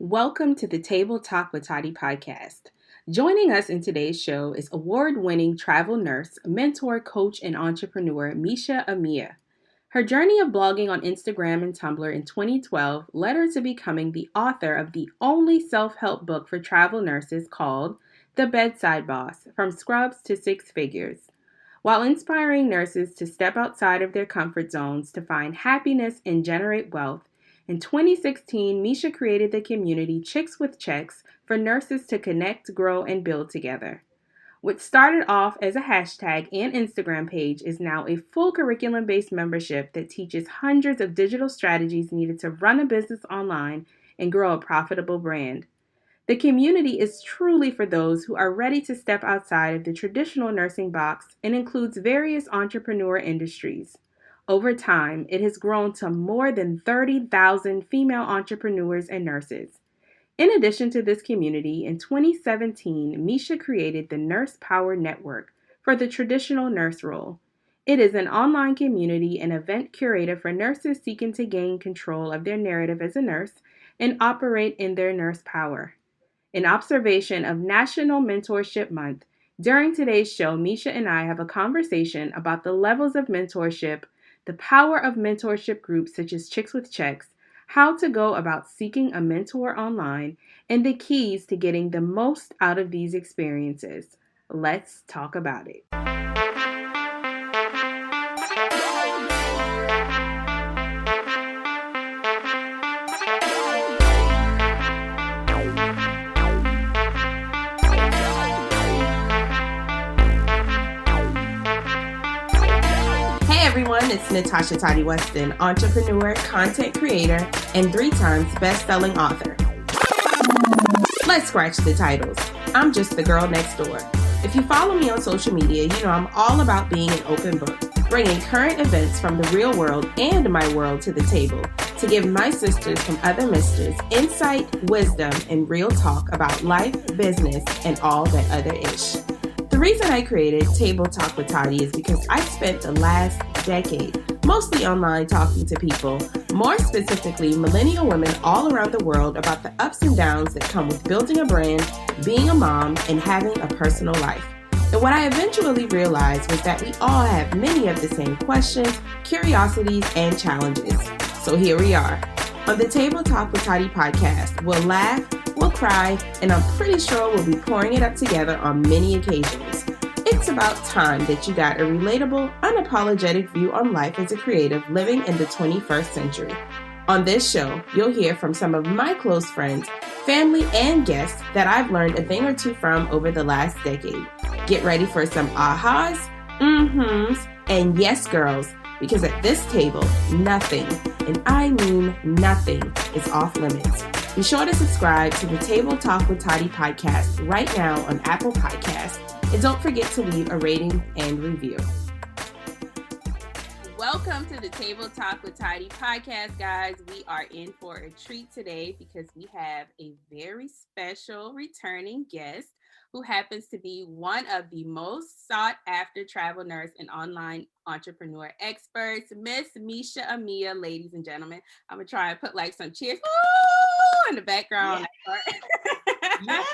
Welcome to the Table Talk with Tottie podcast. Joining us in today's show is award-winning travel nurse, mentor, coach, and entrepreneur Meisha Amia. Her journey of blogging on Instagram and Tumblr in 2012 led her to becoming the author of the only self-help book for travel nurses called The Bedside Boss: From Scrubs to Six Figures. While inspiring nurses to step outside of their comfort zones to find happiness and generate wealth, in 2016, Meisha created the community Chicks with Checks for nurses to connect, grow, and build together. What started off as a hashtag and Instagram page is now a full curriculum-based membership that teaches hundreds of digital strategies needed to run a business online and grow a profitable brand. The community is truly for those who are ready to step outside of the traditional nursing box and includes various entrepreneur industries. Over time, it has grown to more than 30,000 female entrepreneurs and nurses. In addition to this community, in 2017, Meisha created the Nurse Power Network for the traditional nurse role. It is an online community and event curator for nurses seeking to gain control of their narrative as a nurse and operate in their nurse power. In observation of National Mentorship Month, during today's show, Meisha and I have a conversation about the levels of mentorship, the power of mentorship groups such as Chicks with Checks, how to go about seeking a mentor online, and the keys to getting the most out of these experiences. Let's talk about it. Everyone, it's Natasha Tottie Weston, entrepreneur, content creator, and 3 times best-selling author. Let's scratch the titles. I'm just the girl next door. If you follow me on social media, you know I'm all about being an open book, bringing current events from the real world and my world to the table to give my sisters from other misters insight, wisdom, and real talk about life, business, and all that other ish. The reason I created Table Talk with Tottie is because I spent the last decade mostly online talking to people, more specifically millennial women all around the world, about the ups and downs that come with building a brand, being a mom, and having a personal life. And what I eventually realized was that we all have many of the same questions, curiosities, and challenges. So here we are. On the Table Talk with Tottie podcast, we'll laugh, we'll cry, and I'm pretty sure we'll be pouring it up together on many occasions. It's about time that you got a relatable, unapologetic view on life as a creative living in the 21st century. On this show, you'll hear from some of my close friends, family, and guests that I've learned a thing or two from over the last decade. Get ready for some ahas, mm-hms, and yes, girls, because at this table, nothing, and I mean nothing, is off limits. Be sure to subscribe to the Table Talk with Tottie podcast right now on Apple Podcasts, and don't forget to leave a rating and review. Welcome to the Table Talk with Tottie podcast, guys. We are in for a treat today because we have a very special returning guest who happens to be one of the most sought after travel nurse and online entrepreneur experts, Miss Meisha Amia, ladies and gentlemen. I'm gonna try and put like some cheers in the background. Yes.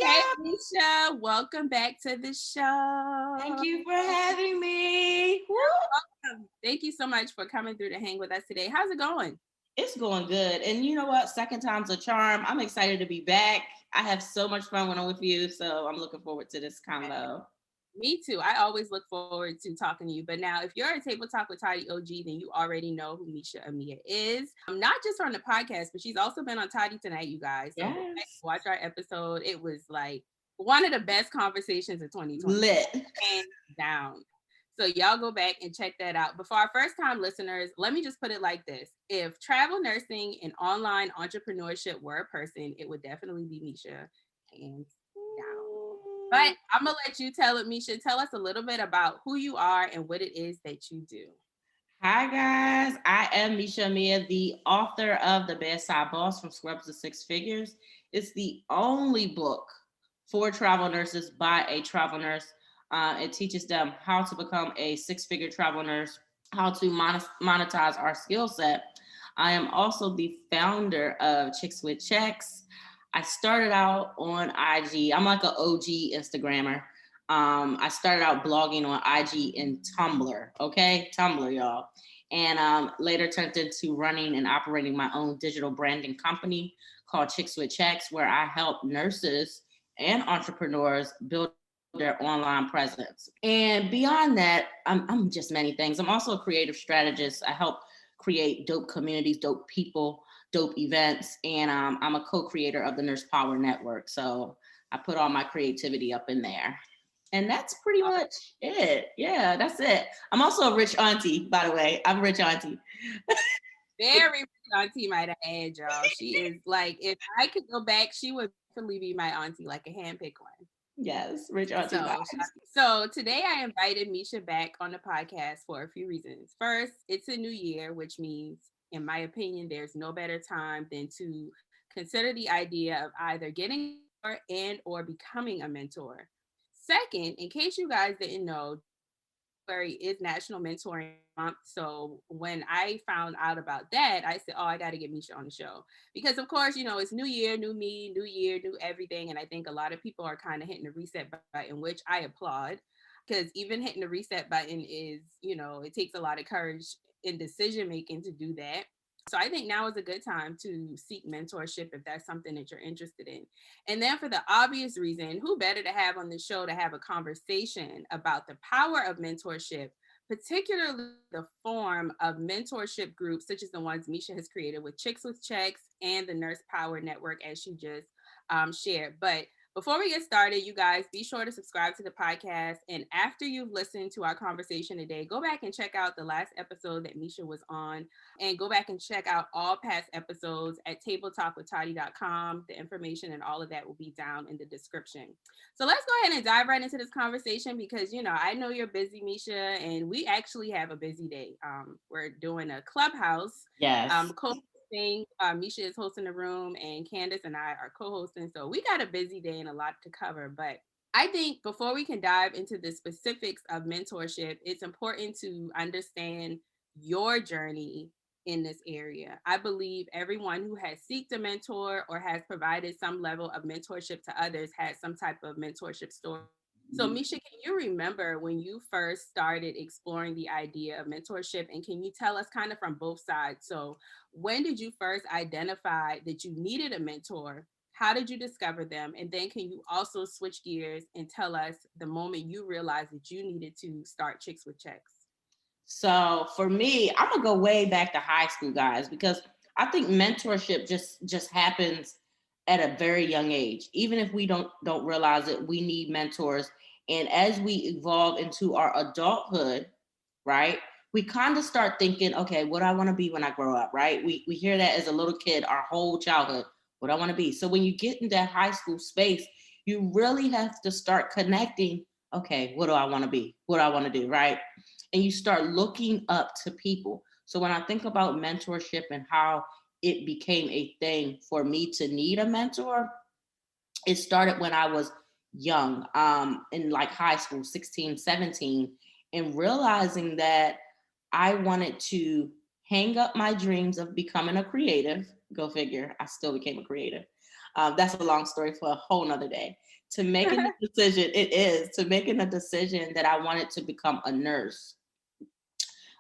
Hey, Meisha, welcome back to the show. Thank you for having me. Welcome. Thank you so much for coming through to hang with us today. How's it going? It's going good. And you know what? Second time's a charm. I'm excited to be back. I have so much fun when I'm with you. So I'm looking forward to this combo. Me too. I always look forward to talking to you. But now, if you're a Table Talk with Tottie OG, then you already know who Meisha Amia is. Not just on the podcast, but she's also been on Tottie Tonight, you guys. So yes. Watch our episode. It was like one of the best conversations of 2020. Lit. Hands down. So y'all go back and check that out. But for our first time listeners, let me just put it like this. If travel nursing and online entrepreneurship were a person, it would definitely be Meisha. Hands down. But I'm going to let you tell it, Meisha. Tell us a little bit about who you are and what it is that you do. Hi, guys. I am Meisha Amia, the author of The Bedside Boss: From Scrubs to Six Figures. It's the only book for travel nurses by a travel nurse. It teaches them how to become a 6-figure travel nurse, how to monetize our skill set. I am also the founder of Chicks with Checks. I started out on IG. I'm like an OG Instagrammer. I started out blogging on IG and Tumblr. Okay, Tumblr, y'all. And later turned into running and operating my own digital branding company called Chicks with Checks, where I help nurses and entrepreneurs build their online presence. And beyond that, I'm just many things. I'm also a creative strategist. I help create dope communities, dope people, dope events, and I'm a co-creator of the Nurse Power Network. So I put all my creativity up in there. And that's pretty much it. Yeah, that's it. I'm also a rich auntie, by the way. I'm a rich auntie. Very rich auntie, might I add, y'all. She is like, if I could go back, she would definitely be my auntie, like a handpicked one. Yes, rich auntie So, vibes. so today I invited Meisha back on the podcast for a few reasons. First, it's a new year, which means, in my opinion, there's no better time than to consider the idea of either getting or and or becoming a mentor. Second, in case you guys didn't know, February is National Mentoring Month. So when I found out about that, I said, "Oh, I got to get Meisha on the show," because of course, it's New Year, new me, new year, new everything, and I think a lot of people are kind of hitting the reset button, which I applaud, because even hitting the reset button is, it takes a lot of courage in decision making to do that. So I think now is a good time to seek mentorship if that's something that you're interested in. And then for the obvious reason, who better to have on the show to have a conversation about the power of mentorship, particularly the form of mentorship groups such as the ones Meisha has created with Chicks with Checks and the Nurse Power Network, as she just shared. But before we get started, you guys, be sure to subscribe to the podcast. And after you've listened to our conversation today, go back and check out the last episode that Meisha was on, and go back and check out all past episodes at tabletalkwithtottie.com. The information and all of that will be down in the description. So let's go ahead and dive right into this conversation because, I know you're busy, Meisha, and we actually have a busy day. We're doing a clubhouse Yes. thing. Meisha is hosting the room, and Candace and I are co-hosting. So we got a busy day and a lot to cover. But I think before we can dive into the specifics of mentorship, it's important to understand your journey in this area. I believe everyone who has sought a mentor or has provided some level of mentorship to others has some type of mentorship story. So, Meisha, can you remember when you first started exploring the idea of mentorship? And can you tell us kind of from both sides? So, when did you first identify that you needed a mentor? How did you discover them? And then can you also switch gears and tell us the moment you realized that you needed to start Chicks with Checks? So for me, I'm gonna go way back to high school, guys, because I think mentorship just happens at a very young age. Even if we don't realize it, we need mentors. And as we evolve into our adulthood, right, we kind of start thinking, okay, what do I want to be when I grow up, right? We hear that as a little kid, our whole childhood, what I want to be. So when you get in that high school space, you really have to start connecting. Okay, what do I want to be? What do I want to do, right? And you start looking up to people. So when I think about mentorship and how it became a thing for me to need a mentor, it started when I was young, in like high school, 16, 17, and realizing that I wanted to hang up my dreams of becoming a creative. Go figure, I still became a creative. That's a long story for a whole nother day. To making the decision, it is to making a decision that I wanted to become a nurse.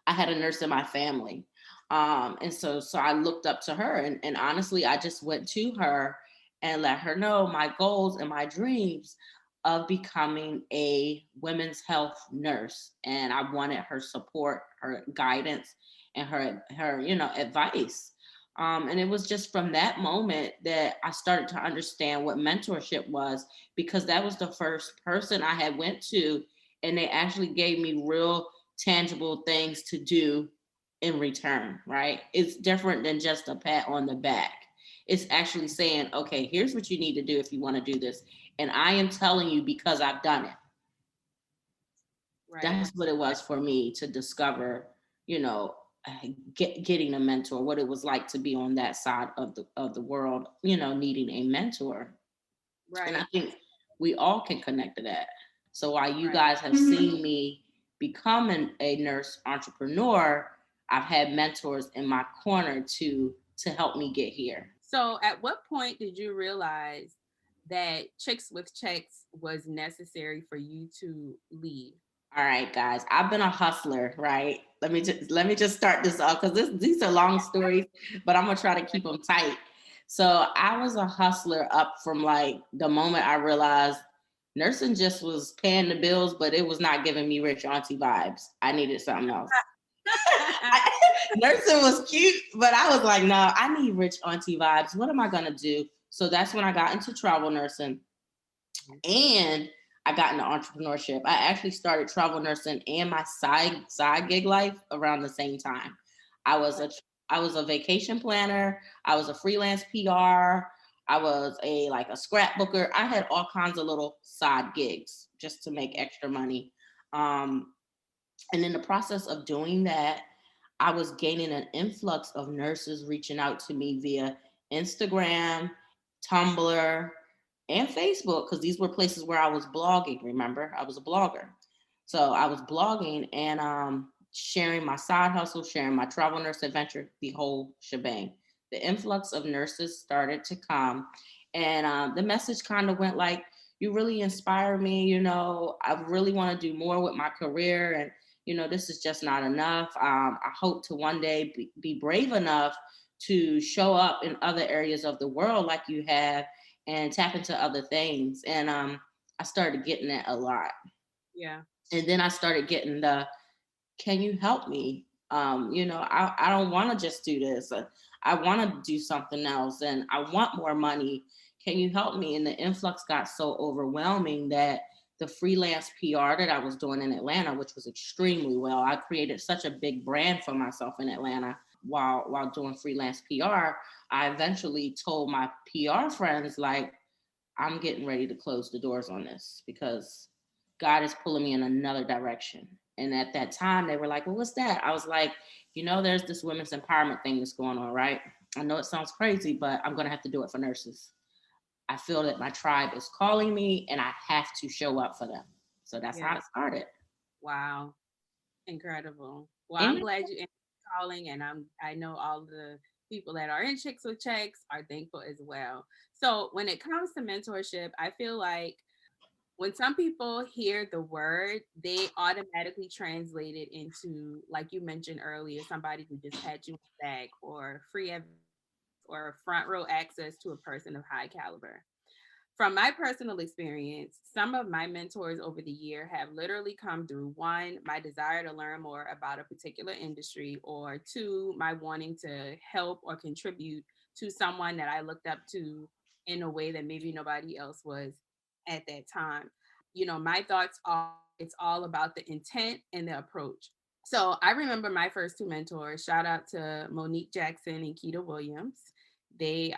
I had a nurse in my family. And so I looked up to her, and honestly, I just went to her and let her know my goals and my dreams of becoming a women's health nurse. And I wanted her support, her guidance, and her advice. And it was just from that moment that I started to understand what mentorship was, because that was the first person I had went to, and they actually gave me real tangible things to do in return, right? It's different than just a pat on the back. It's actually saying, okay, here's what you need to do if you want to do this. And I am telling you because I've done it. Right. That's what it was for me to discover, you know, getting a mentor, what it was like to be on that side of the world, needing a mentor. Right. And I think we all can connect to that. So while you Right. guys have seen me become a nurse entrepreneur, I've had mentors in my corner to help me get here. So at what point did you realize that Chicks with Checks was necessary for you to leave? All right, guys. I've been a hustler, right? Let me just start this off because these are long stories, but I'm gonna try to keep them tight. So I was a hustler up from like the moment I realized nursing just was paying the bills, but it was not giving me rich auntie vibes. I needed something else. Nursing was cute, but I was like, no, I need rich auntie vibes. What am I gonna do? So that's when I got into travel nursing. And I got into entrepreneurship. I actually started travel nursing and my side gig life around the same time. I was a I was a vacation planner. I was a freelance PR. I was a scrapbooker. I had all kinds of little side gigs just to make extra money. Um, and in the process of doing that, I was gaining an influx of nurses reaching out to me via Instagram, Tumblr, and Facebook, because these were places where I was blogging. Remember, I was a blogger. So I was blogging and sharing my side hustle, sharing my travel nurse adventure, the whole shebang. The influx of nurses started to come. And the message kind of went like, you really inspire me. I really want to do more with my career. And this is just not enough. I hope to one day be brave enough to show up in other areas of the world like you have and tap into other things. And I started getting that a lot. Yeah. And then I started getting the, can you help me? I don't want to just do this. I want to do something else and I want more money. Can you help me? And the influx got so overwhelming that the freelance PR that I was doing in Atlanta, which was extremely well, I created such a big brand for myself in Atlanta while doing freelance PR. I eventually told my PR friends, like, I'm getting ready to close the doors on this because God is pulling me in another direction. And at that time, they were like, well, what's that? I was like, there's this women's empowerment thing that's going on, right? I know it sounds crazy, but I'm going to have to do it for nurses. I feel that my tribe is calling me and I have to show up for them. So that's how Yeah. it started. Wow. Incredible. Well, I'm And glad you answered calling, and I know all the people that are in Chicks with Checks are thankful as well. So when it comes to mentorship, I feel like when some people hear the word, they automatically translate it into, like you mentioned earlier, somebody who just pat you on the back or free advice or front row access to a person of high caliber. From my personal experience, some of my mentors over the year have literally come through one, my desire to learn more about a particular industry, or two, my wanting to help or contribute to someone that I looked up to in a way that maybe nobody else was at that time. My thoughts are it's all about the intent and the approach. So I remember my first two mentors. Shout out to Monique Jackson and Keita Williams. They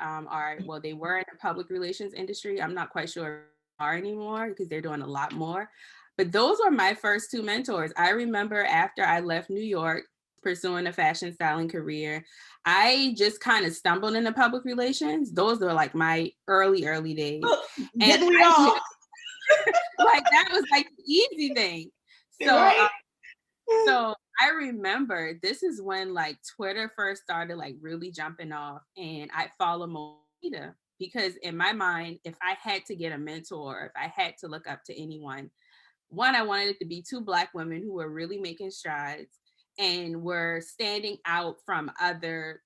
they were in the public relations industry. I'm not quite sure if they are anymore because they're doing a lot more. But those were my first two mentors. I remember after I left New York pursuing a fashion styling career, I just kind of stumbled into public relations. Those were like my early days. And didn't we I all? knew like that was like the easy thing. So Right? so I remember this is when like Twitter first started like really jumping off, and I follow Moita because in my mind, if I had to get a mentor, if I had to look up to anyone, one, I wanted it to be two Black women who were really making strides and were standing out from other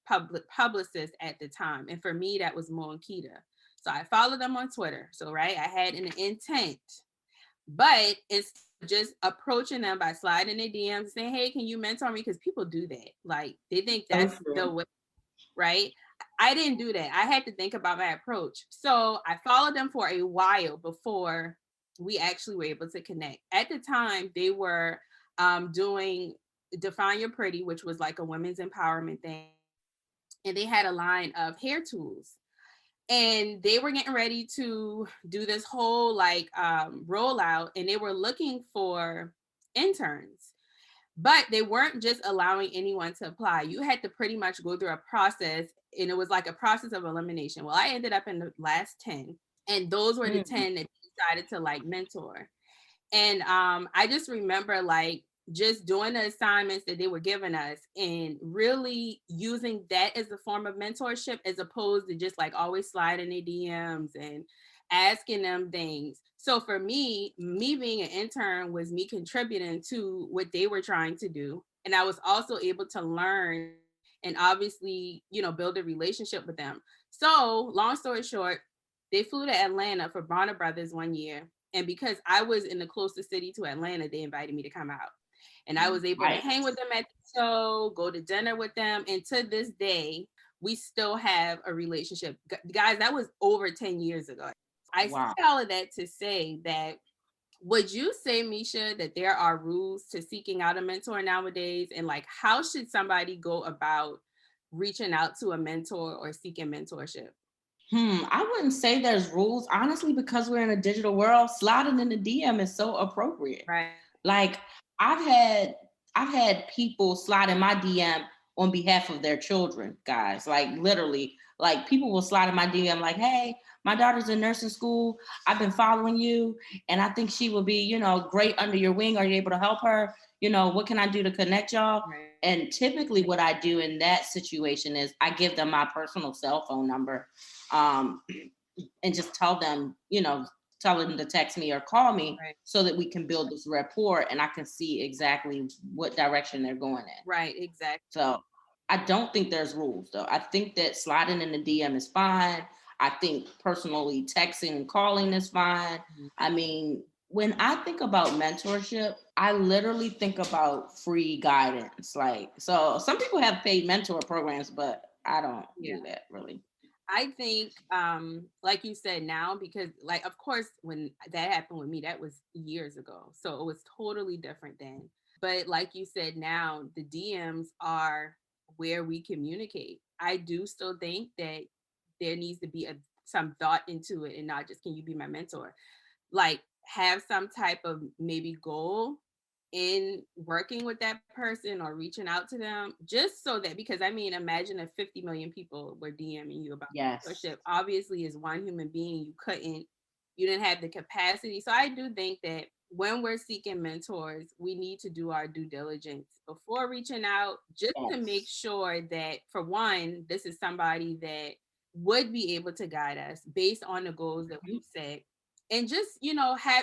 publicists at the time. And for me, that was Mo and Keita. So I followed them on Twitter. So right, I had an intent, but it's just approaching them by sliding their DMs, saying, "Hey, can you mentor me?" Because people do that. Like they think So that's the true. way, right? I didn't do that. I had to think about my approach. So I followed them for a while before we actually were able to connect. At the time, they were doing Define Your Pretty, which was like a women's empowerment thing. And they had a line of hair tools, and they were getting ready to do this whole like rollout, and they were looking for interns, but they weren't just allowing anyone to apply. You had to pretty much go through a process, and it was like a process of elimination. Well, I ended up in the last 10, and those were the Mm. 10 that decided to like mentor. And I just remember like just doing the assignments that they were giving us and really using that as a form of mentorship as opposed to just like always sliding their DMs and asking them things. So for me being an intern was me contributing to what they were trying to do. And I was also able to learn and obviously, build a relationship with them. So long story short, they flew to Atlanta for Bronner Brothers one year. And because I was in the closest city to Atlanta, they invited me to come out. And I was able to Right. hang with them at the show, go to dinner with them. And to this day, we still have a relationship. Guys, that was over 10 years ago. I say Wow. all of that to say that would you say, Meisha, that there are rules to seeking out a mentor nowadays? And like, how should somebody go about reaching out to a mentor or seeking mentorship? I wouldn't say there's rules, honestly, because we're in a digital world. Sliding in the DM is so appropriate. Right. Like I've had I've had people slide in my DM on behalf of their children, guys. Like literally, like people will slide in my DM like, "Hey, my daughter's in nursing school. I've been following you, and I think she will be, great under your wing. Are you able to help her? What can I do to connect y'all?" Right. And typically, what I do in that situation is I give them my personal cell phone number, um, and just tell them to text me or call me Right. so that we can build this rapport and I can see exactly what direction they're going in. Right. Exactly. So I don't think there's rules though. I think that sliding in the DM is fine. I think personally texting and calling is fine. Mhm. I mean, when I think about mentorship, I literally think about free guidance. Like, so some people have paid mentor programs, but I don't Yeah. do that really. I think, like you said now, because like of course when that happened with me, that was years ago. So it was totally different then. But like you said now, the DMs are where we communicate. I do still think that there needs to be some thought into it and not just can you be my mentor? Like have some type of maybe goal in working with that person or reaching out to them just so that because I mean imagine if 50 million people were DMing you about Yes. mentorship. Obviously as one human being you didn't have the capacity. So I do think that when we're seeking mentors, we need to do our due diligence before reaching out just to make Yes. sure that for one, this is somebody that would be able to guide us based on the goals that Mhm. we've set and just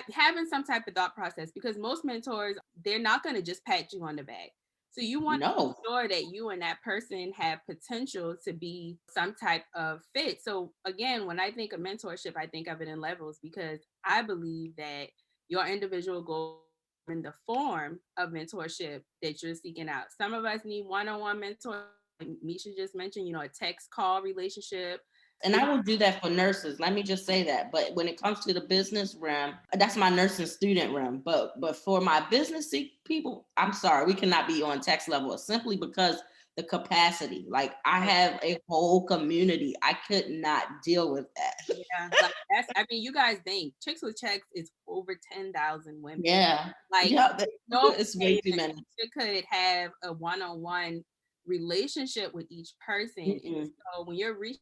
having some type of thought process because most mentors they're not going to just pat you on the back, so you want to No. make sure that you and that person have potential to be some type of fit. So again, when I think of mentorship, I think of it in levels because I believe that your individual goals in the form of mentorship that you're seeking out. Some of us need one-on-one mentor, like Misha just mentioned, a text call relationship. And I will do that for nurses. Let me just say that. But when it comes to the business realm, that's my nursing student realm. But for my business people, I'm sorry, we cannot be on text level simply because the capacity. Like I have a whole community. I could not deal with that. Yeah, like I mean, you guys think Chicks with Checks is over 10,000 women. Yeah. Like, Yeah. no It's way way too that many. you could have a one-on-one relationship with each person. And Mm-mm. so when you're reaching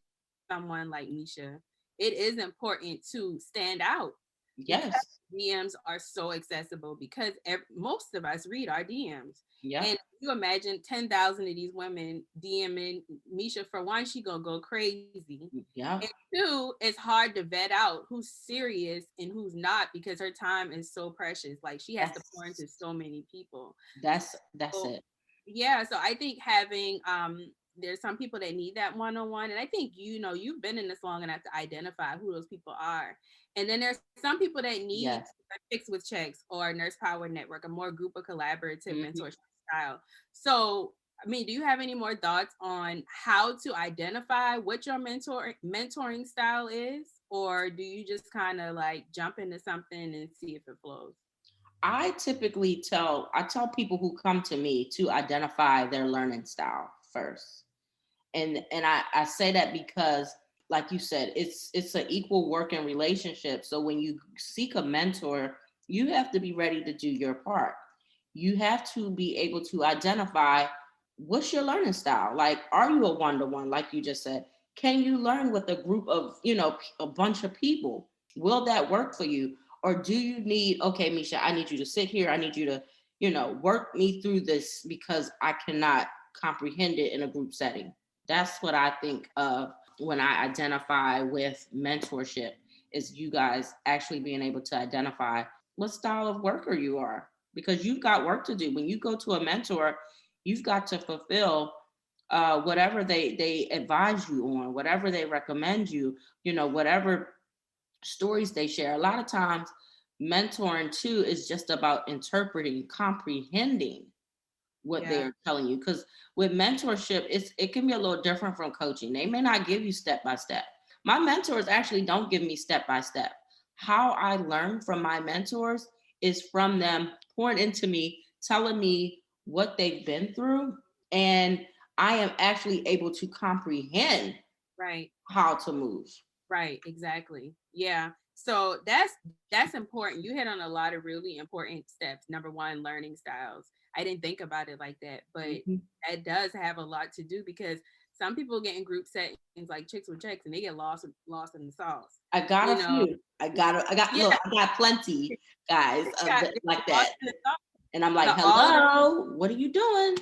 someone like Misha, it is important to stand out because Yes. DMs are so accessible because most of us read our DMs. And Yep. you imagine 10,000 of these women DMing Misha, for one, she gonna go crazy. Yep. And two, it's hard to vet out who's serious and who's not because her time is so precious. Like she has to pour That's into so many people. that's So it. yeah, so I think having there's some people that need that one-on-one. And I think you've been in this long enough to identify who those people are. And then there's some people that need Yes. Chicks with Checks or Nurse Power Network, a more group of collaborative Mhm. mentorship style. So I mean, do you have any more thoughts on how to identify what your mentoring style is? Or do you just kind of like jump into something and see if it flows? I tell people who come to me to identify their learning style first. And I say that because like you said, it's an equal working relationship. So when you seek a mentor, you have to be ready to do your part. You have to be able to identify what's your learning style. Like, are you a one-to-one, like you just said? Can you learn with a group of, a bunch of people? Will that work for you? Or do you need, okay, Misha, I need you to sit here. I need you to, work me through this because I cannot comprehend it in a group setting. That's what I think of when I identify with mentorship, is you guys actually being able to identify what style of worker you are, because you've got work to do. When you go to a mentor, you've got to fulfill whatever they advise you on, whatever they recommend you, whatever stories they share. A lot of times, mentoring too is just about interpreting, comprehending what Yeah. they're telling you. Because with mentorship, it can be a little different from coaching. They may not give you step by step. My mentors actually don't give me step by step. How I learn from my mentors is from them pouring into me, telling me what they've been through, and I am actually able to comprehend Right. how to move. Right, exactly. Yeah. So that's important. You hit on a lot of really important steps. Number one, learning styles. I didn't think about it like that, but Mhm. that does have a lot to do because some people get in group settings like chicks with checks and they get lost in the sauce. I got You a know, few. yeah, Look, I got plenty, guys, they like get lost that. in the sauce. And I'm like, But all of the hello, what are you doing?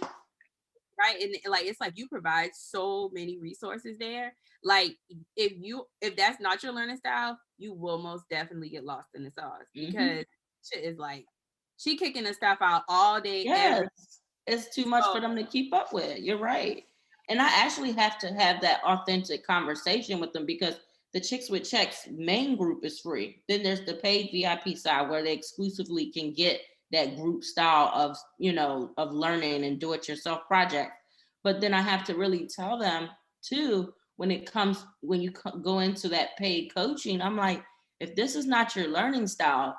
right, and like it's like you provide so many resources there. Like if that's not your learning style, you will most definitely get lost in the sauce Hmm. because shit is like she kicking the stuff out all day Yes, every it's too much so for them to keep up with. You're right. And I actually have to have that authentic conversation with them, because the Chicks with Checks main group is free. Then there's the paid VIP side where they exclusively can get that group style of, of learning and do it yourself project. But then I have to really tell them too, when you go into that paid coaching, I'm like, if this is not your learning style,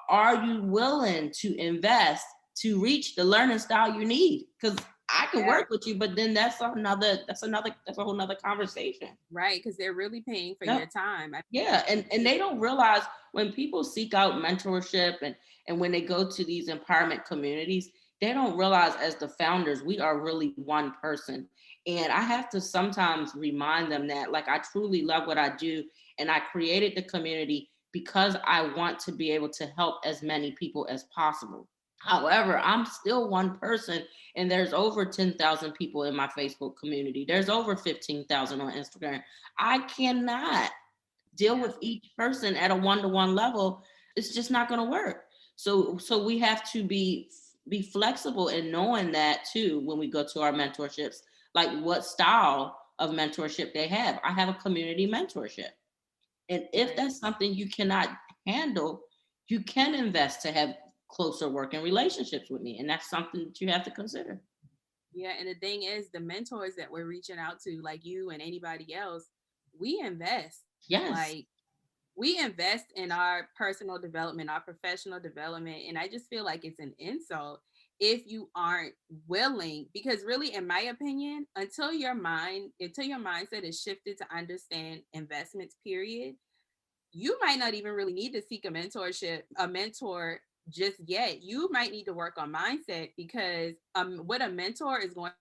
are you willing to invest to reach the learning style you need? Because I can yeah, work with you, but then that's a whole nother conversation. right, because they're really paying for your Yep. time. I Yeah, and they don't realize, when people seek out mentorship, and when they go to these empowerment communities, they don't realize, as the founders, we are really one person. And I have to sometimes remind them that, like, I truly love what I do, and I created the community because I want to be able to help as many people as possible. However, I'm still one person, and there's over 10,000 people in my Facebook community. There's over 15,000 on Instagram. I cannot deal yeah, with each person at a one-to-one level. It's just not going to work. So we have to be flexible in knowing that too, when we go to our mentorships, like what style of mentorship they have. I have a community mentorship, and if right. that's something you cannot handle, you can invest to have closer working relationships with me, and that's something that you have to consider. Yeah, and the thing is, the mentors that we're reaching out to, like you and anybody else, we invest. Yes. Like we invest in our personal development, our professional development. And I just feel like it's an insult if you aren't willing, because really, in my opinion, until your mindset is shifted to understand investments, period, you might not even really need to seek a mentor just yet. You might need to work on mindset because what a mentor is going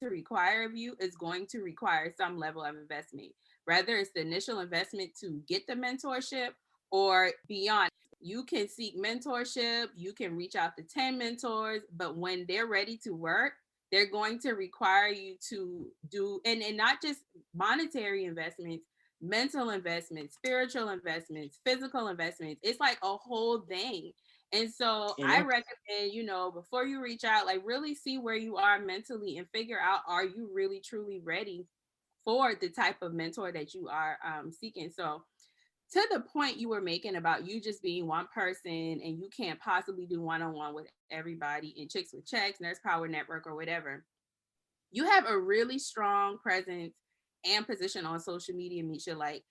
to require of you is going to require some level of investment, whether it's the initial investment to get the mentorship or beyond. You can seek mentorship, you can reach out to 10 mentors, but when they're ready to work, they're going to require you to do, and not just monetary investments, mental investments, spiritual investments, physical investments. It's like a whole thing. And so I Yeah. recommend, before you reach out, like really see where you are mentally and figure out, are you really truly ready for the type of mentor that you are seeking? So, to the point you were making about you just being one person and you can't possibly do one on one with everybody in Chicks with Checks, Nurse Power Network, or whatever, you have a really strong presence and position on social media, Misha. Like,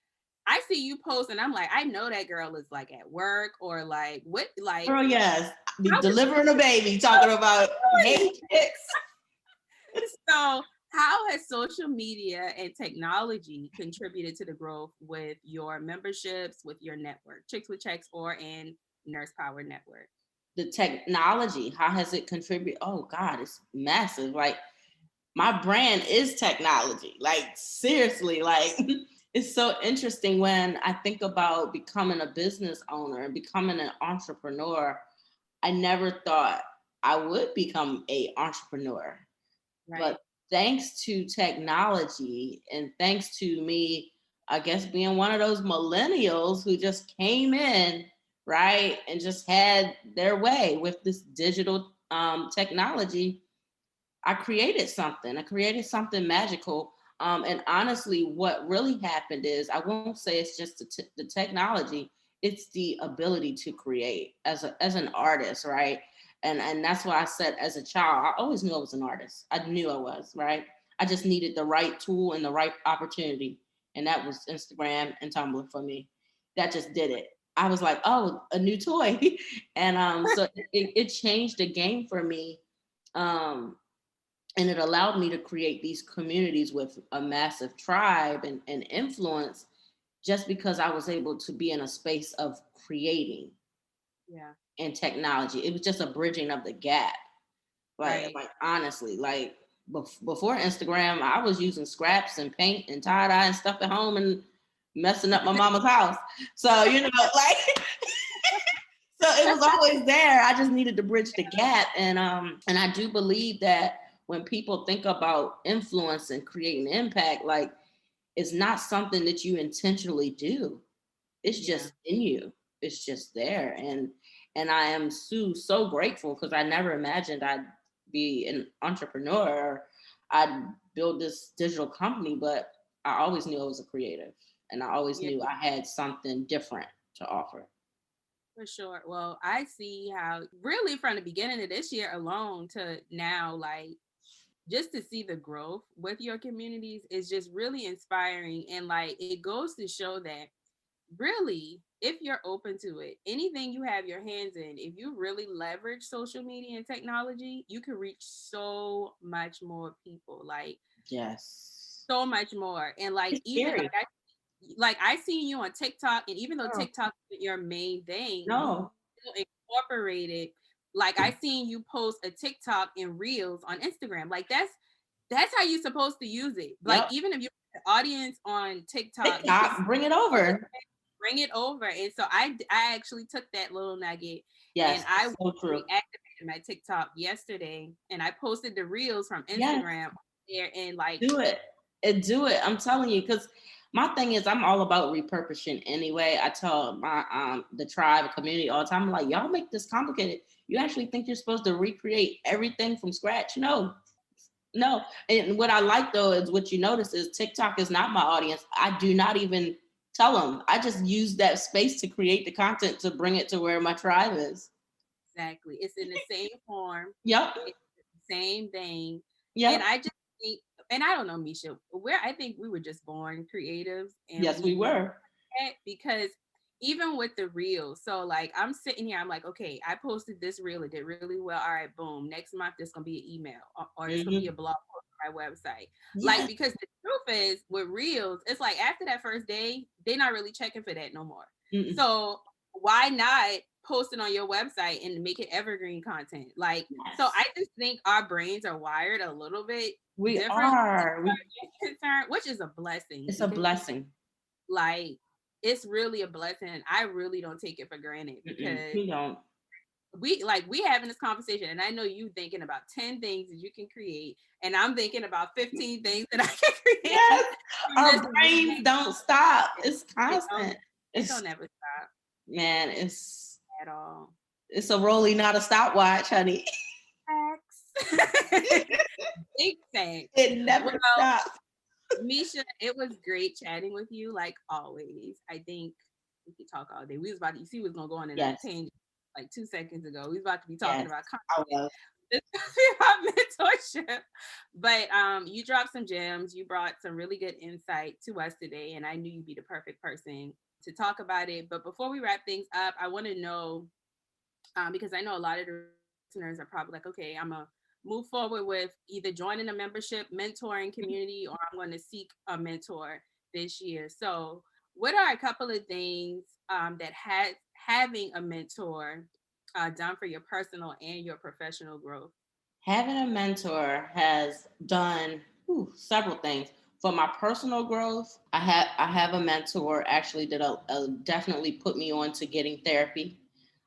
I see you post and I'm like, I know that girl is like at work or like what, like, Girl, yes. Be how is delivering a baby, talking about, she hey, doing chicks. it? So, how has social media and technology contributed to the growth with your memberships, with your network, Chicks with Checks or in Nurse Power Network? The technology, how has it contributed? Oh God, it's massive. Like, my brand is technology. Like, seriously, like it's so interesting when I think about becoming a business owner and becoming an entrepreneur. I never thought I would become a entrepreneur. Right. But thanks to technology and thanks to me, I guess being one of those millennials who just came in, right, and just had their way with this digital technology, I created something. I created something magical. And honestly, what really happened is, I won't say it's just the technology; it's the ability to create as an artist, right? And that's why I said, as a child, I always knew I was an artist. I knew I was, right. I just needed the right tool and the right opportunity, and that was Instagram and Tumblr for me. That just did it. I was like, oh, a new toy, and so it changed the game for me. Um, and it allowed me to create these communities with a massive tribe and influence, just because I was able to be in a space of creating Yeah. and technology. It was just a bridging of the gap. Like, Right. like honestly, like before Instagram, I was using scraps and paint and tie dye and stuff at home and messing up my mama's house. So, like, so it was always there. I just needed to bridge the gap. And I do believe that when people think about influence and creating impact, like, it's not something that you intentionally do. It's Yeah. just in you. It's just there. And I am so grateful, because I never imagined I'd be an entrepreneur. I'd build this digital company, but I always knew I was a creative, and I always Yeah. knew I had something different to offer. For sure. Well, I see how really from the beginning of this year alone to now, like just to see the growth with your communities is just really inspiring. And like it goes to show that really, if you're open to it, anything you have your hands in, if you really leverage social media and technology, you can reach so much more people. Like Yes. so much more. And like It's even scary. like I seen you on TikTok, and even though Oh, TikTok isn't your main thing, you no. still incorporated. Like I seen you post a TikTok and reels on Instagram. Like that's how you're supposed to use it. Like Yep. even if you're the audience on TikTok, you can TikTok, bring it over. bring it over. And so I actually took that little nugget and Yes, I it's so true. reactivated my TikTok yesterday and I posted the reels from Yes, Instagram there and like do it. And do it. I'm telling you, because my thing is, I'm all about repurposing anyway. I tell my the tribe community all the time, I'm like, y'all make this complicated. You actually think you're supposed to recreate everything from scratch? No. No. And what I like though is, what you notice is, TikTok is not my audience. I do not even tell them. I just use that space to create the content to bring it to where my tribe is. exactly. It's in the same form. Yep. It's the same thing. And Yep. I just think, and I don't know, Misha, where I think we were just born creatives and Yes, we we were. that because even with the reels, so like I'm sitting here, I'm like, okay, I posted this reel, it did really well. All right, boom. Next month, there's gonna be an email or there's gonna be a Hmm. blog post on my website. Like, Yes. because the truth is with reels, it's like after that first day, they're not really checking for that no more. Mm-mm. So why not post it on your website and make it evergreen content? Like, so I Yes. just think our brains are wired a little bit We different as are. far as that's concerned, which is a blessing It's a because blessing. like it's really a blessing. I really don't take it for granted Mm-mm. because We don't. we having this conversation and I know you thinking about 10 things that you can create and I'm thinking about 15 things that I can create Yes. from Our this one brains day. don't stop. It's It don't constant. it don't It's ever stop man, it's at all. it's a rolling, not a stopwatch, honey. Facts. Big facts. It Well, never stops. Misha, it was great chatting with you like always. I think we could talk all day. We was about to, you see, we was gonna go on another Yes. tangent like 2 seconds ago. We was about to be talking Yes. about I content. was. This is about mentorship. But you dropped some gems. You brought some really good insight to us today, and I knew you'd be the perfect person to talk about it. But before we wrap things up, I want to know because I know a lot of the listeners are probably like, okay, I'm gonna move forward with either joining a membership, mentoring community, or I'm going to seek a mentor this year. So, what are a couple of things that had having a mentor done for your personal and your professional growth? Having a mentor has done several things. For my personal growth, I have a mentor actually that definitely put me on to getting therapy.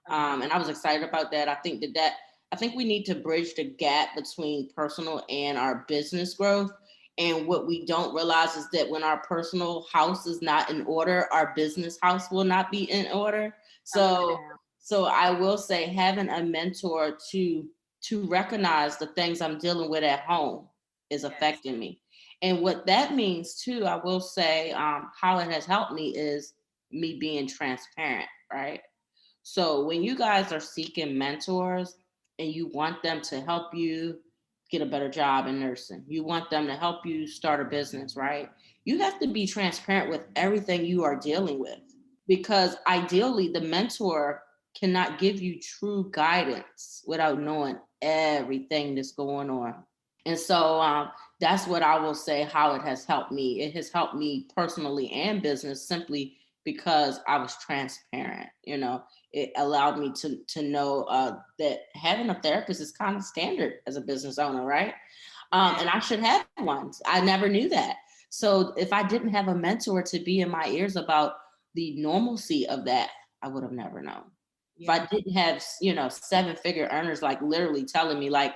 Okay. And I was excited about that. I think that I think we need to bridge the gap between personal and our business growth. And what we don't realize is that when our personal house is not in order, our business house will not be in order. Coming So, down. so I will say having a mentor to recognize the things I'm dealing with at home is Yes. affecting me. And what that means too, I will say, how it has helped me is me being transparent, right? So when you guys are seeking mentors and you want them to help you get a better job in nursing, you want them to help you start a business, right? You have to be transparent with everything you are dealing with, because ideally the mentor cannot give you true guidance without knowing everything that's going on. And so that's what I will say how it has helped me. It has helped me personally and business simply because I was transparent. It allowed me to know that having a therapist is kind of standard as a business owner, right? Yeah. And I should have one. I never knew that. So if I didn't have a mentor to be in my ears about the normalcy of that, I would have never known. If I Yeah. didn't have, 7-figure earners like literally telling me like,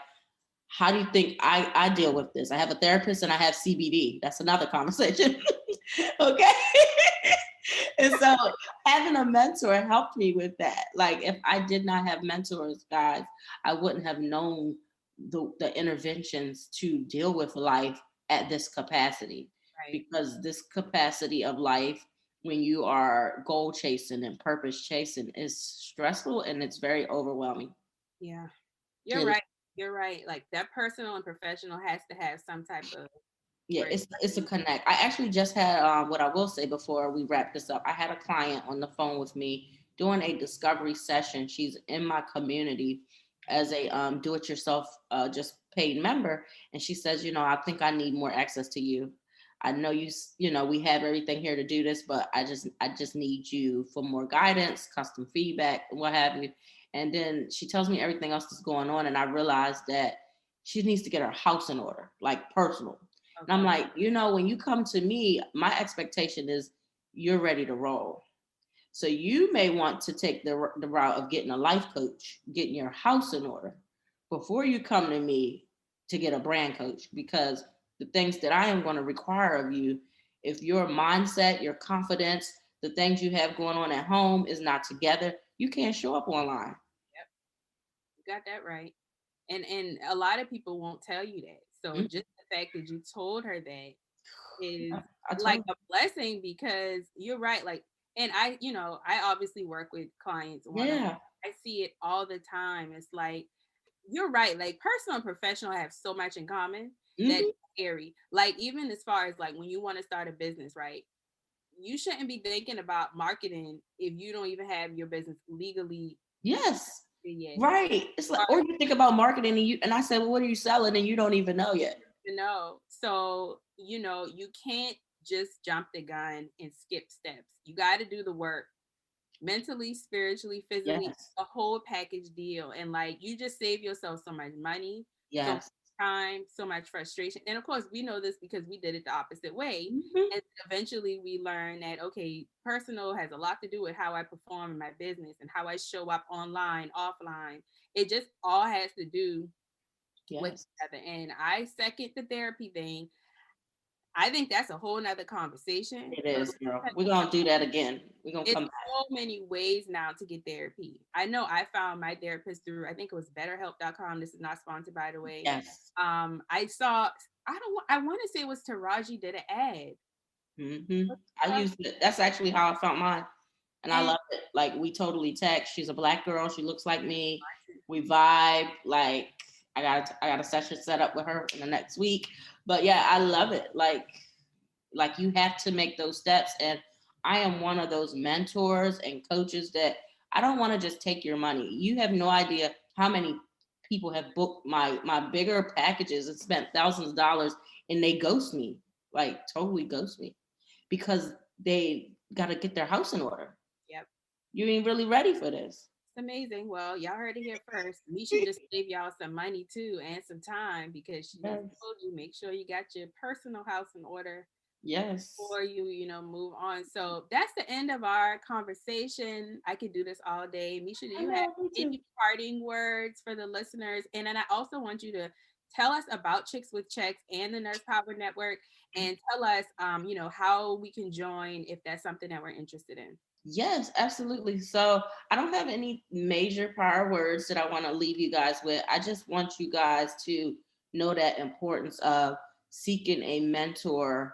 how do you think I deal with this? I have a therapist and I have CBD. That's another conversation. Okay. And so having a mentor helped me with that. Like if I did not have mentors, guys, I wouldn't have known the interventions to deal with life at this capacity. Right. Because this capacity of life, when you are goal chasing and purpose chasing, is stressful and it's very overwhelming. Yeah. You're It right. You're right. Like that personal and professional has to have some type of Yeah, bridge. it's a connect. I actually just had what I will say before we wrap this up. I had a client on the phone with me doing a discovery session. She's in my community as a do-it-yourself just paid member, and she says, I think I need more access to you. I know we have everything here to do this, but I just need you for more guidance, custom feedback, and what have you. And then she tells me everything else that's going on, and I realized that she needs to get her house in order, like personal. And I'm Okay. like, when you come to me, my expectation is you're ready to roll. So you may want to take the route of getting a life coach, getting your house in order before you come to me to get a brand coach, because the things that I am going to require of you, if your mindset, your confidence, the things you have going on at home is not together, you can't show up online. Yep. You got that right. And a lot of people won't tell you that. So Mhm. just the fact that you told her that is I like told a blessing because you're right. Like, and I obviously work with clients you. one on. Yeah. I see it all the time. It's like you're right. Like personal and professional have so much in common that Hmm. it's scary. Like even as far as like when you want to start a business, right? You shouldn't be thinking about marketing if you don't even have your business legally Yes. yet. Right. It's like, or you think about marketing and I said, well, what are you selling? And you don't even know yet. No. So, you can't just jump the gun and skip steps. You got to do the work mentally, spiritually, physically, Yes. a whole package deal. And like, you just save yourself so much money, so much Yes. time, so much frustration. And of course, we know this because we did it the opposite way. Hmm. And eventually we learn that, okay, personal has a lot to do with how I perform in my business and how I show up online, offline. It just all has to do with Yes. each other. And I second the therapy thing. I think that's a whole nother conversation. It But is, girl. We're gonna do that again. We're gonna it's come back. so many ways now to get therapy. I know I found my therapist through, I think it was betterhelp.com. This is not sponsored, by the way. Yes. I saw, I want to say it was Taraji did an ad. I used it. That's actually how I found mine. And I And love it. Like we totally text. She's a black girl. She looks like me. We vibe. Like I got a session set up with her in the next week. But yeah, I love it. Like you have to make those steps. And I am one of those mentors and coaches that I don't want to just take your money. You have no idea how many people have booked my bigger packages and spent thousands of dollars and they ghost me, like totally ghost me because they got to get their house in order. yep, You ain't really ready for this. it's amazing. Well, y'all heard it here first. Misha just gave y'all some money too and some time because she just Yes. told you make sure you got your personal house in order Yes. before you move on. So that's the end of our conversation. I could do this all day. Misha, do I you have know, me too. any parting words for the listeners? And then I also want you to tell us about Chicks with Checks and the Nurse Power Network, and tell us, how we can join if that's something that we're interested in. Yes, absolutely. So I don't have any major prior words that I want to leave you guys with. I just want you guys to know that importance of seeking a mentor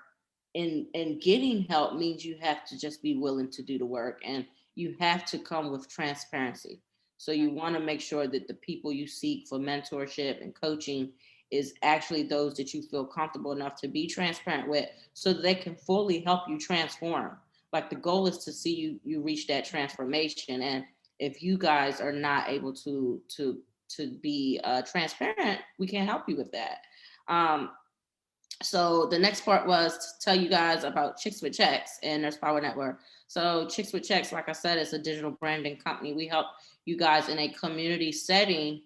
and getting help means you have to just be willing to do the work, and you have to come with transparency. So you want to make sure that the people you seek for mentorship and coaching is actually those that you feel comfortable enough to be transparent with so that they can fully help you transform. Like the goal is to see you reach that transformation, and if you guys are not able to be transparent, we can't help you with that. So the next part was to tell you guys about Chicks with Checks and Nurse Power Network. So Chicks with Checks, like I said, is a digital branding company. We help you guys in a community setting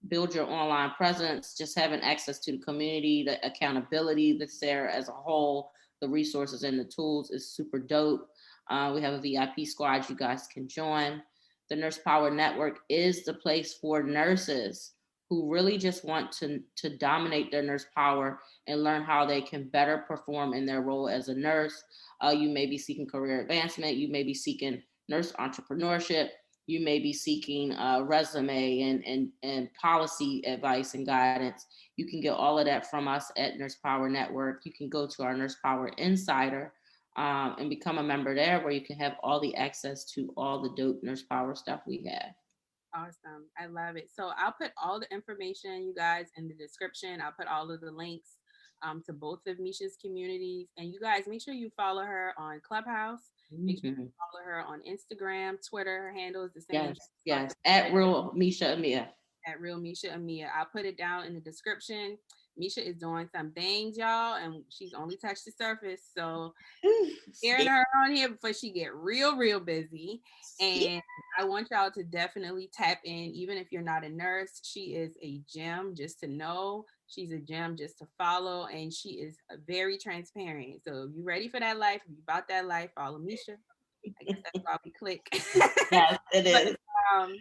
build your online presence, just having access to the community, the accountability that's there as a whole, the resources and the tools is super dope. We have a VIP squad you guys can join. The Nurse Power Network is the place for nurses who really just want to dominate their nurse power and learn how they can better perform in their role as a nurse. You may be seeking career advancement. You may be seeking nurse entrepreneurship. You may be seeking resume and policy advice and guidance. You can get all of that from us at Nurse Power Network. You can go to our Nurse Power Insider and become a member there where you can have all the access to all the dope nurse power stuff we have. Awesome. I love it. So I'll put all the information, you guys, in the description. I'll put all of the links to both of Misha's communities. And you guys, make sure you follow her on Clubhouse. Make sure you Mhm. follow her on Instagram, Twitter. Her handle is the same. Yes, yes. At real Misha Amia. At Real Misha Amia. I'll put it down in the description. Misha is doing some things, y'all, and she's only touched the surface. So Yeah. hearing her on here before she get real busy. Yeah. And I want y'all to definitely tap in, even if you're not a nurse. She is a gem just to know. She's a gem just to follow, and she is very transparent. So if you're ready for that life, if you about that life, follow Misha. I guess that's why we click. Yes, it but is. um,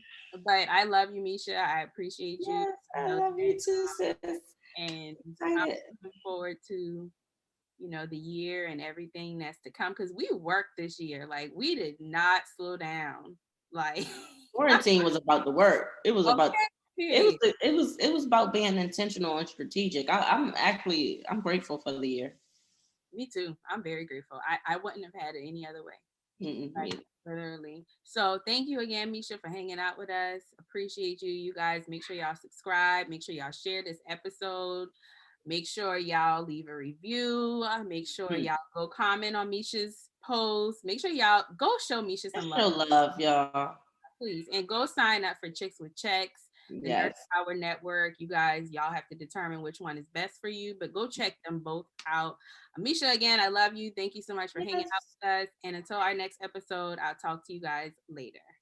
but I love you, Misha. I appreciate you. Yes, I You know, love you too, sis. and I'm Excited. looking forward to the year and everything that's to come, because we worked this year. Like, we did not slow down. Like, Quarantine was about the work. It was about okay, it was period. it was about being intentional and strategic. I'm grateful for the year. Me too. I'm very grateful. I wouldn't have had it any other way. Mm-mm, Like, literally. So thank you again, Misha, for hanging out with us. Appreciate you. You guys, make sure y'all subscribe. Make sure y'all share this episode. Make sure y'all leave a review. Make sure mm. y'all go comment on Misha's post. Make sure y'all go show Misha Let's some love, show love, y'all. please. And go sign up for Chicks with Checks, the Nurse Yes. Power Network. You guys, y'all have to determine which one is best for you, but go check them both out. Misha, again, I love you. Thank you so much for hanging out Yes. with us. And until our next episode, I'll talk to you guys later.